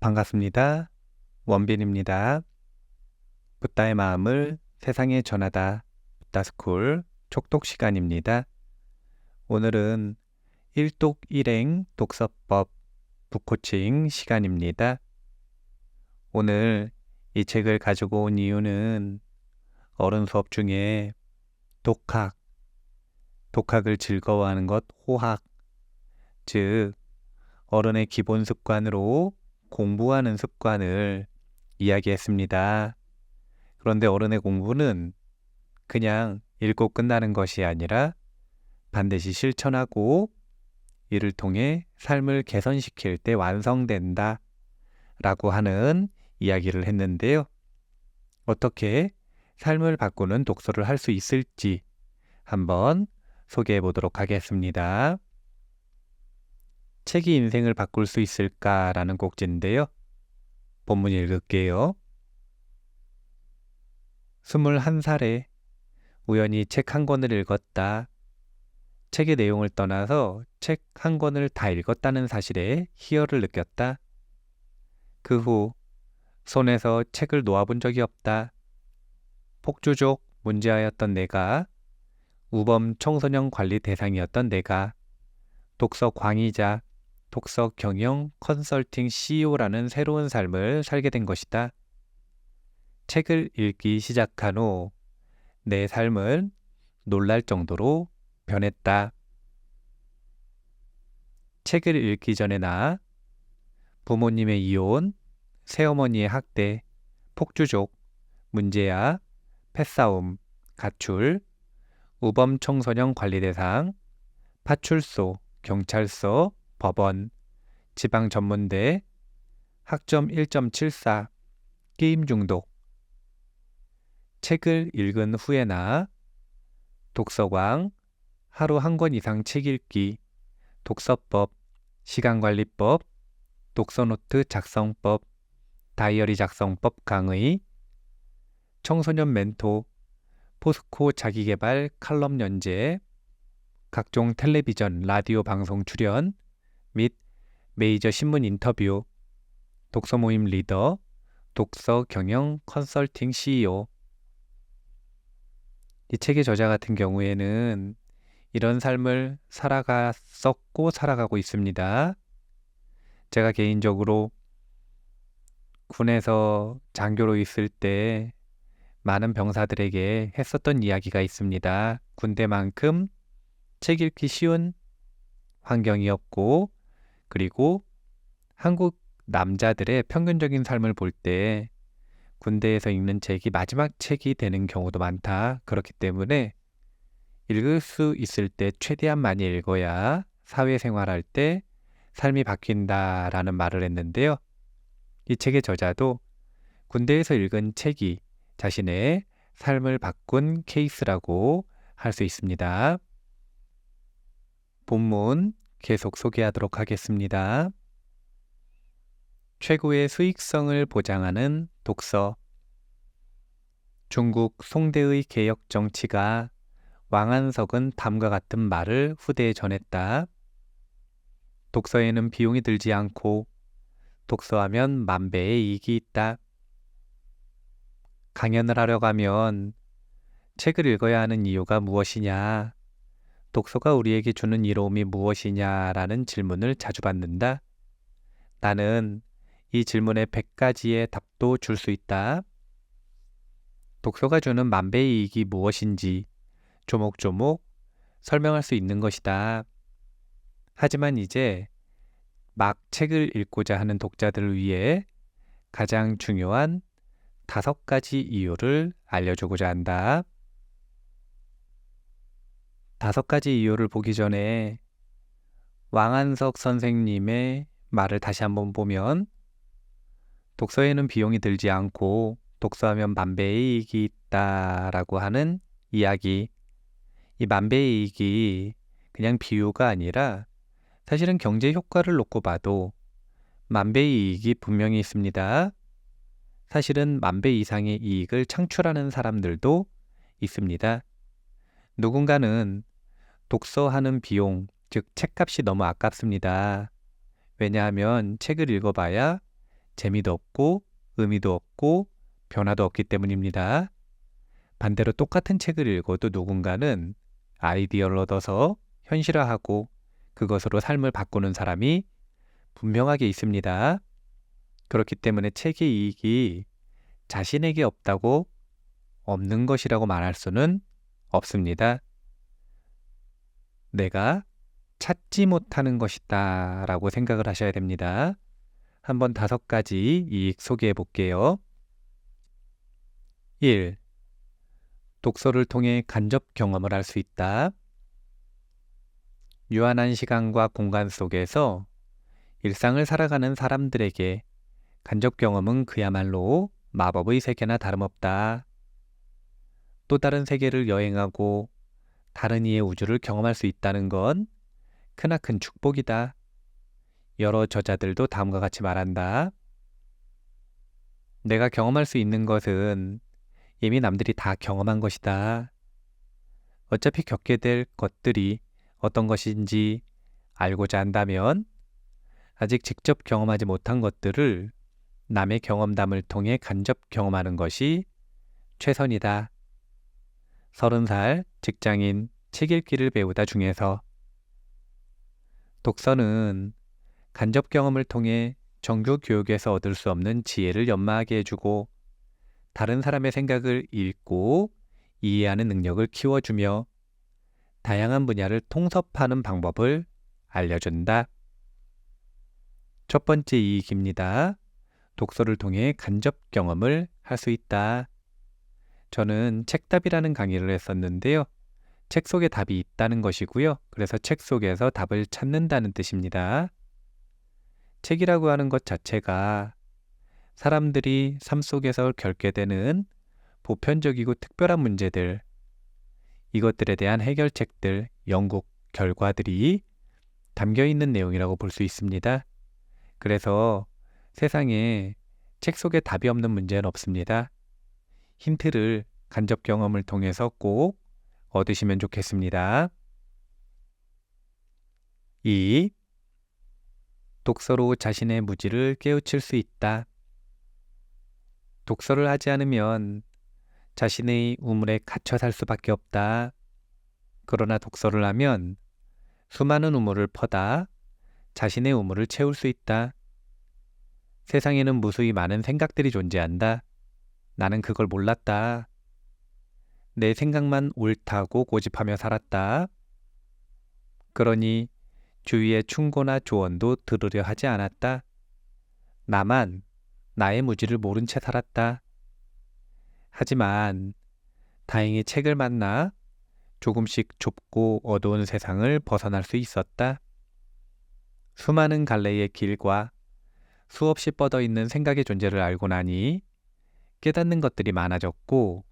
반갑습니다. 원빈입니다. 붓다의 마음을 세상에 전하다. 붓다스쿨 촉독 시간입니다. 오늘은 일독 일행 독서법 북코칭 시간입니다. 오늘 이 책을 가지고 온 이유는 어른 수업 중에 독학을 즐거워하는 것 호학, 즉 어른의 기본 습관으로 공부하는 습관을 이야기했습니다. 그런데 어른의 공부는 그냥 읽고 끝나는 것이 아니라 반드시 실천하고 이를 통해 삶을 개선시킬 때 완성된다 라고 하는 이야기를 했는데요. 어떻게 삶을 바꾸는 독서를 할 수 있을지 한번 소개해 보도록 하겠습니다. 책이 인생을 바꿀 수 있을까라는 꼭지인데요. 본문 읽을게요. 21살에 우연히 책 한 권을 읽었다. 책의 내용을 떠나서 책 한 권을 다 읽었다는 사실에 희열을 느꼈다. 그 후 손에서 책을 놓아본 적이 없다. 폭주족 문제아였던 내가, 우범 청소년 관리 대상이었던 내가, 독서 광이자 독서 경영 컨설팅 CEO라는 새로운 삶을 살게 된 것이다. 책을 읽기 시작한 후 내 삶은 놀랄 정도로 변했다. 책을 읽기 전에 나, 부모님의 이혼, 새어머니의 학대, 폭주족, 문제아, 패싸움, 가출, 우범 청소년 관리 대상, 파출소, 경찰서, 법원, 지방전문대, 학점 1.74, 게임 중독. 책을 읽은 후에 나, 독서광, 하루 한 권 이상 책 읽기, 독서법, 시간관리법, 독서노트 작성법, 다이어리 작성법 강의, 청소년 멘토, 포스코 자기계발 칼럼 연재, 각종 텔레비전, 라디오 방송 출연 및 메이저 신문 인터뷰, 독서 모임 리더, 독서 경영 컨설팅 CEO. 이 책의 저자 같은 경우에는 이런 삶을 살아갔었고 살아가고 있습니다. 제가 개인적으로 군에서 장교로 있을 때 많은 병사들에게 했었던 이야기가 있습니다. 군대만큼 책 읽기 쉬운 환경이었고, 그리고 한국 남자들의 평균적인 삶을 볼 때 군대에서 읽는 책이 마지막 책이 되는 경우도 많다. 그렇기 때문에 읽을 수 있을 때 최대한 많이 읽어야 사회생활할 때 삶이 바뀐다라는 말을 했는데요. 이 책의 저자도 군대에서 읽은 책이 자신의 삶을 바꾼 케이스라고 할 수 있습니다. 본문 계속 소개하도록 하겠습니다. 최고의 수익성을 보장하는 독서. 중국 송대의 개혁 정치가 왕한석은 다음과 같은 말을 후대에 전했다. 독서에는 비용이 들지 않고 독서하면 만배의 이익이 있다. 강연을 하려고 하면 책을 읽어야 하는 이유가 무엇이냐, 독서가 우리에게 주는 이로움이 무엇이냐라는 질문을 자주 받는다. 나는 이 질문에 100가지의 답도 줄 수 있다. 독서가 주는 만배의 이익이 무엇인지 조목조목 설명할 수 있는 것이다. 하지만 이제 막 책을 읽고자 하는 독자들을 위해 가장 중요한 5가지 이유를 알려주고자 한다. 5가지 이유를 보기 전에 왕한석 선생님의 말을 다시 한번 보면, 독서에는 비용이 들지 않고 독서하면 만배의 이익이 있다라고 하는 이야기. 이 만배의 이익이 그냥 비유가 아니라 사실은 경제 효과를 놓고 봐도 만배의 이익이 분명히 있습니다. 사실은 만배 이상의 이익을 창출하는 사람들도 있습니다. 누군가는 독서하는 비용, 즉 책값이 너무 아깝습니다. 왜냐하면 책을 읽어봐야 재미도 없고 의미도 없고 변화도 없기 때문입니다. 반대로 똑같은 책을 읽어도 누군가는 아이디어를 얻어서 현실화하고 그것으로 삶을 바꾸는 사람이 분명하게 있습니다. 그렇기 때문에 책의 이익이 자신에게 없다고 없는 것이라고 말할 수는 없습니다. 내가 찾지 못하는 것이다 라고 생각을 하셔야 됩니다. 한번 5가지 이익 소개해 볼게요. 1. 독서를 통해 간접 경험을 할 수 있다. 유한한 시간과 공간 속에서 일상을 살아가는 사람들에게 간접 경험은 그야말로 마법의 세계나 다름없다. 또 다른 세계를 여행하고 다른 이의 우주를 경험할 수 있다는 건 크나큰 축복이다. 여러 저자들도 다음과 같이 말한다. 내가 경험할 수 있는 것은 이미 남들이 다 경험한 것이다. 어차피 겪게 될 것들이 어떤 것인지 알고자 한다면 아직 직접 경험하지 못한 것들을 남의 경험담을 통해 간접 경험하는 것이 최선이다. 30살 직장인 책 읽기를 배우다 중에서 독서는 간접 경험을 통해 정규 교육에서 얻을 수 없는 지혜를 연마하게 해주고 다른 사람의 생각을 읽고 이해하는 능력을 키워주며 다양한 분야를 통섭하는 방법을 알려준다. 첫 번째 이익입니다. 독서를 통해 간접 경험을 할 수 있다. 저는 책답이라는 강의를 했었는데요. 책 속에 답이 있다는 것이고요. 그래서 책 속에서 답을 찾는다는 뜻입니다. 책이라고 하는 것 자체가 사람들이 삶 속에서 겪게 되는 보편적이고 특별한 문제들, 이것들에 대한 해결책들, 연구 결과들이 담겨 있는 내용이라고 볼 수 있습니다. 그래서 세상에 책 속에 답이 없는 문제는 없습니다. 힌트를 간접 경험을 통해서 꼭 얻으시면 좋겠습니다. 2. 독서로 자신의 무지를 깨우칠 수 있다. 독서를 하지 않으면 자신의 우물에 갇혀 살 수밖에 없다. 그러나 독서를 하면 수많은 우물을 퍼다 자신의 우물을 채울 수 있다. 세상에는 무수히 많은 생각들이 존재한다. 나는 그걸 몰랐다. 내 생각만 옳다고 고집하며 살았다. 그러니 주위의 충고나 조언도 들으려 하지 않았다. 나만 나의 무지를 모른 채 살았다. 하지만 다행히 책을 만나 조금씩 좁고 어두운 세상을 벗어날 수 있었다. 수많은 갈래의 길과 수없이 뻗어있는 생각의 존재를 알고 나니 깨닫는 것들이 많아졌고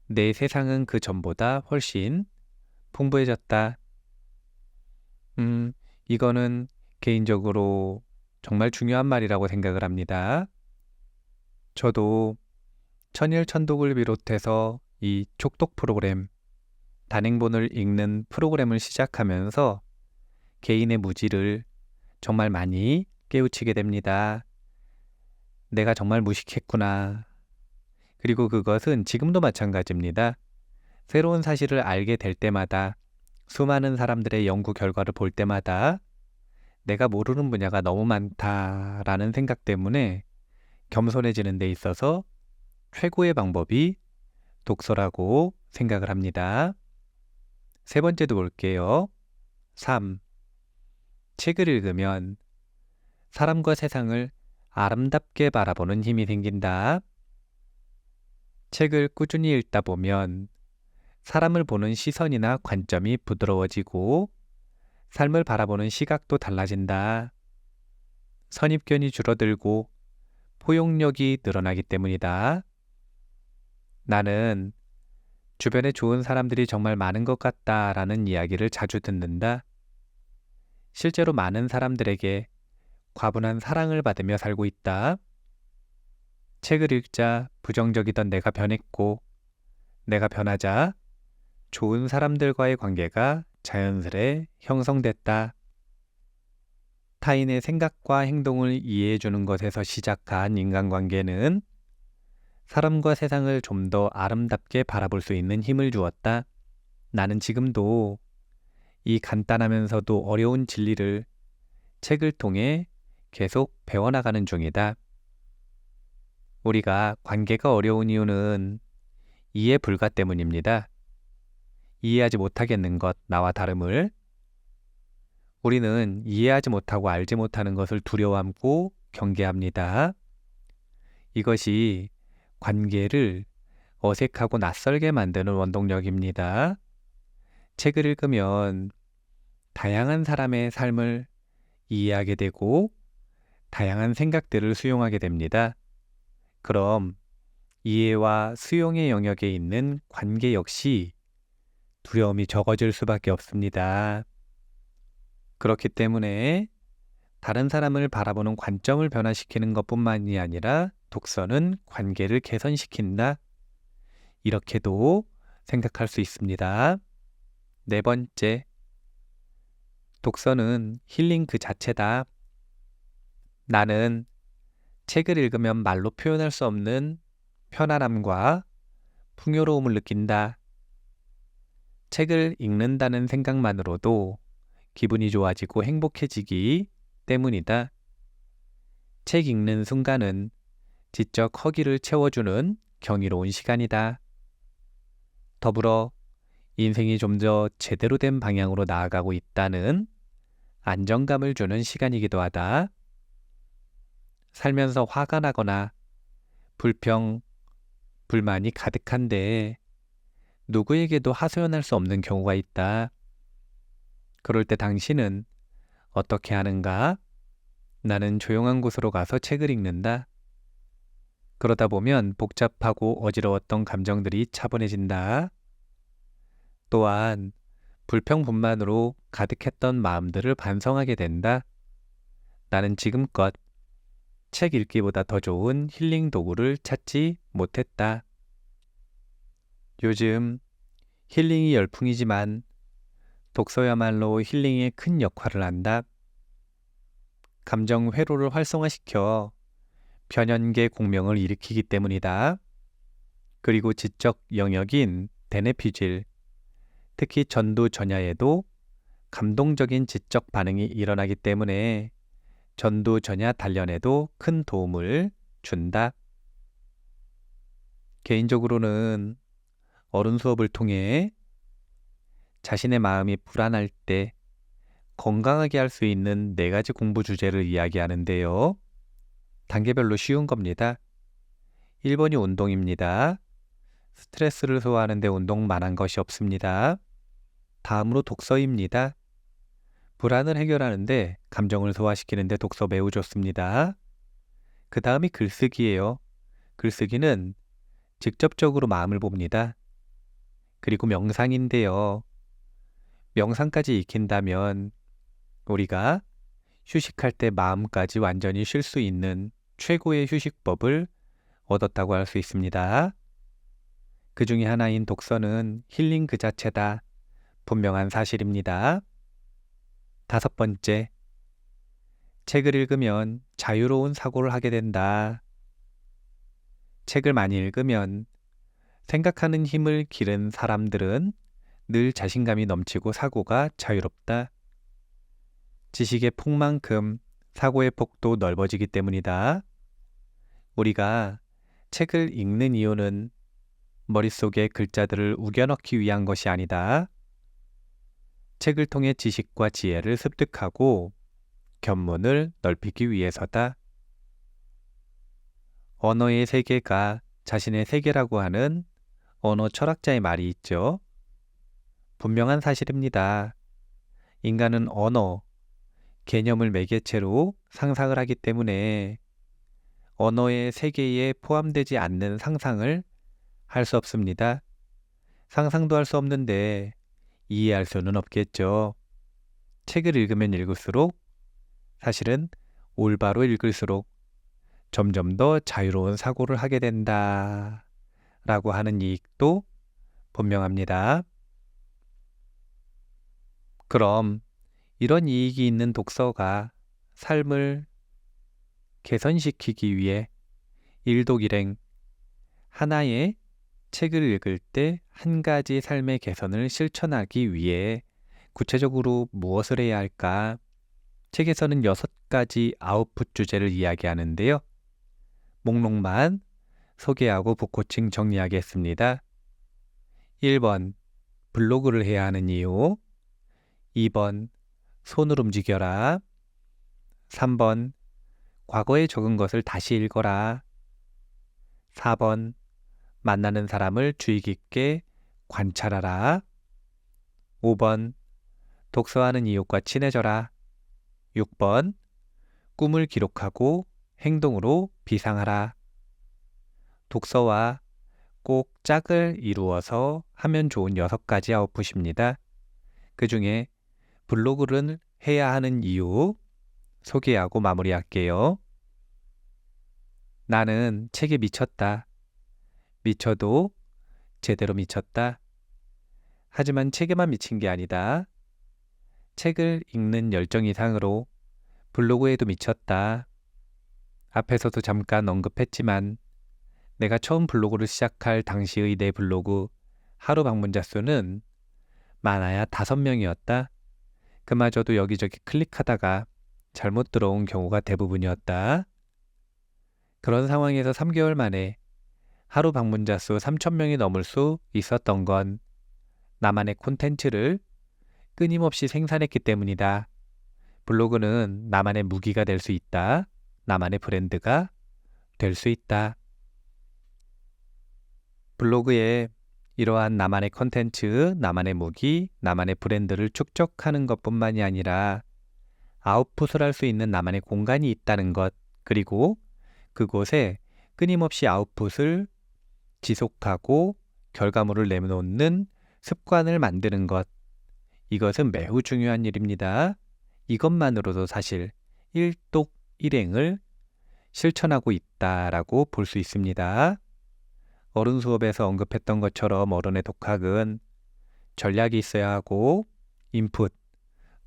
내 세상은 그 전보다 훨씬 풍부해졌다. 이거는 개인적으로 정말 중요한 말이라고 생각을 합니다. 저도 천일천독을 비롯해서 이 촉독 프로그램, 단행본을 읽는 프로그램을 시작하면서 개인의 무지를 정말 많이 깨우치게 됩니다. 내가 정말 무식했구나. 그리고 그것은 지금도 마찬가지입니다. 새로운 사실을 알게 될 때마다 수많은 사람들의 연구 결과를 볼 때마다 내가 모르는 분야가 너무 많다라는 생각 때문에 겸손해지는 데 있어서 최고의 방법이 독서라고 생각을 합니다. 세 번째도 볼게요. 3. 책을 읽으면 사람과 세상을 아름답게 바라보는 힘이 생긴다. 책을 꾸준히 읽다 보면 사람을 보는 시선이나 관점이 부드러워지고 삶을 바라보는 시각도 달라진다. 선입견이 줄어들고 포용력이 늘어나기 때문이다. 나는 주변에 좋은 사람들이 정말 많은 것 같다라는 이야기를 자주 듣는다. 실제로 많은 사람들에게 과분한 사랑을 받으며 살고 있다. 책을 읽자 부정적이던 내가 변했고 내가 변하자 좋은 사람들과의 관계가 자연스레 형성됐다. 타인의 생각과 행동을 이해해 주는 것에서 시작한 인간관계는 사람과 세상을 좀 더 아름답게 바라볼 수 있는 힘을 주었다. 나는 지금도 이 간단하면서도 어려운 진리를 책을 통해 계속 배워나가는 중이다. 우리가 관계가 어려운 이유는 이해 불가 때문입니다. 이해하지 못하겠는 것, 나와 다름을. 우리는 이해하지 못하고 알지 못하는 것을 두려워하고 경계합니다. 이것이 관계를 어색하고 낯설게 만드는 원동력입니다. 책을 읽으면 다양한 사람의 삶을 이해하게 되고 다양한 생각들을 수용하게 됩니다. 그럼 이해와 수용의 영역에 있는 관계 역시 두려움이 적어질 수밖에 없습니다. 그렇기 때문에 다른 사람을 바라보는 관점을 변화시키는 것뿐만이 아니라 독서는 관계를 개선시킨다. 이렇게도 생각할 수 있습니다. 네 번째, 독서는 힐링 그 자체다. 나는 책을 읽으면 말로 표현할 수 없는 편안함과 풍요로움을 느낀다. 책을 읽는다는 생각만으로도 기분이 좋아지고 행복해지기 때문이다. 책 읽는 순간은 지적 허기를 채워주는 경이로운 시간이다. 더불어 인생이 좀 더 제대로 된 방향으로 나아가고 있다는 안정감을 주는 시간이기도 하다. 살면서 화가 나거나 불평, 불만이 가득한데 누구에게도 하소연할 수 없는 경우가 있다. 그럴 때 당신은 어떻게 하는가? 나는 조용한 곳으로 가서 책을 읽는다. 그러다 보면 복잡하고 어지러웠던 감정들이 차분해진다. 또한 불평분만으로 가득했던 마음들을 반성하게 된다. 나는 지금껏 책 읽기보다 더 좋은 힐링 도구를 찾지 못했다. 요즘 힐링이 열풍이지만 독서야말로 힐링에 큰 역할을 한다. 감정 회로를 활성화시켜 변연계 공명을 일으키기 때문이다. 그리고 지적 영역인 대뇌피질, 특히 전두전야에도 감동적인 지적 반응이 일어나기 때문에 전두전야 단련에도 큰 도움을 준다. 개인적으로는 어른 수업을 통해 자신의 마음이 불안할 때 건강하게 할 수 있는 4가지 공부 주제를 이야기하는데요. 단계별로 쉬운 겁니다. 1번이 운동입니다. 스트레스를 소화하는 데 운동만한 것이 없습니다. 다음으로 독서입니다. 불안을 해결하는데 감정을 소화시키는데 독서 매우 좋습니다. 그 다음이 글쓰기예요. 글쓰기는 직접적으로 마음을 봅니다. 그리고 명상인데요. 명상까지 익힌다면 우리가 휴식할 때 마음까지 완전히 쉴 수 있는 최고의 휴식법을 얻었다고 할 수 있습니다. 그 중에 하나인 독서는 힐링 그 자체다. 분명한 사실입니다. 5번째, 책을 읽으면 자유로운 사고를 하게 된다. 책을 많이 읽으면 생각하는 힘을 기른 사람들은 늘 자신감이 넘치고 사고가 자유롭다. 지식의 폭만큼 사고의 폭도 넓어지기 때문이다. 우리가 책을 읽는 이유는 머릿속에 글자들을 우겨넣기 위한 것이 아니다. 책을 통해 지식과 지혜를 습득하고 견문을 넓히기 위해서다. 언어의 세계가 자신의 세계라고 하는 언어 철학자의 말이 있죠. 분명한 사실입니다. 인간은 언어, 개념을 매개체로 상상을 하기 때문에 언어의 세계에 포함되지 않는 상상을 할 수 없습니다. 상상도 할 수 없는데 이해할 수는 없겠죠. 책을 읽으면 읽을수록 사실은 올바로 읽을수록 점점 더 자유로운 사고를 하게 된다. 라고 하는 이익도 분명합니다. 그럼 이런 이익이 있는 독서가 삶을 개선시키기 위해 일독일행 하나의 책을 읽을 때 한 가지 삶의 개선을 실천하기 위해 구체적으로 무엇을 해야 할까? 책에서는 6가지 아웃풋 주제를 이야기하는데요. 목록만 소개하고 북코칭 정리하겠습니다. 1번, 블로그를 해야 하는 이유. 2번, 손을 움직여라. 3번, 과거에 적은 것을 다시 읽어라. 4번, 만나는 사람을 주의 깊게 관찰하라. 5번, 독서하는 이웃과 친해져라. 6번, 꿈을 기록하고 행동으로 비상하라. 독서와 꼭 짝을 이루어서 하면 좋은 6가지 아웃풋입니다. 그 중에 블로그를 해야 하는 이유 소개하고 마무리할게요. 나는 책에 미쳤다. 미쳐도 제대로 미쳤다. 하지만 책에만 미친 게 아니다. 책을 읽는 열정 이상으로 블로그에도 미쳤다. 앞에서도 잠깐 언급했지만 내가 처음 블로그를 시작할 당시의 내 블로그 하루 방문자 수는 많아야 5명이었다. 그마저도 여기저기 클릭하다가 잘못 들어온 경우가 대부분이었다. 그런 상황에서 3개월 만에 하루 방문자 수 3,000명이 넘을 수 있었던 건 나만의 콘텐츠를 끊임없이 생산했기 때문이다. 블로그는 나만의 무기가 될 수 있다. 나만의 브랜드가 될 수 있다. 블로그에 이러한 나만의 콘텐츠, 나만의 무기, 나만의 브랜드를 축적하는 것뿐만이 아니라 아웃풋을 할 수 있는 나만의 공간이 있다는 것, 그리고 그곳에 끊임없이 아웃풋을 지속하고 결과물을 내놓는 습관을 만드는 것, 이것은 매우 중요한 일입니다. 이것만으로도 사실 일독일행을 실천하고 있다라고 볼 수 있습니다. 어른 수업에서 언급했던 것처럼 어른의 독학은 전략이 있어야 하고 인풋,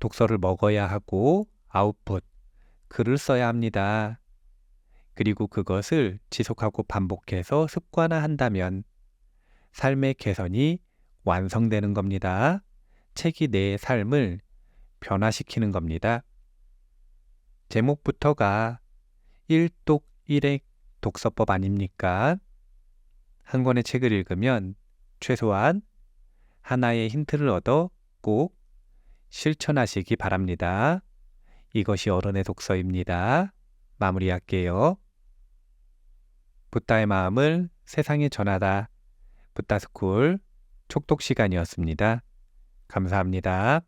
독서를 먹어야 하고 아웃풋, 글을 써야 합니다. 그리고 그것을 지속하고 반복해서 습관화한다면 삶의 개선이 완성되는 겁니다. 책이 내 삶을 변화시키는 겁니다. 제목부터가 일독일행 독서법 아닙니까? 한 권의 책을 읽으면 최소한 하나의 힌트를 얻어 꼭 실천하시기 바랍니다. 이것이 어른의 독서입니다. 마무리할게요. 붓다의 마음을 세상에 전하다. 붓다스쿨 촉독 시간이었습니다. 감사합니다.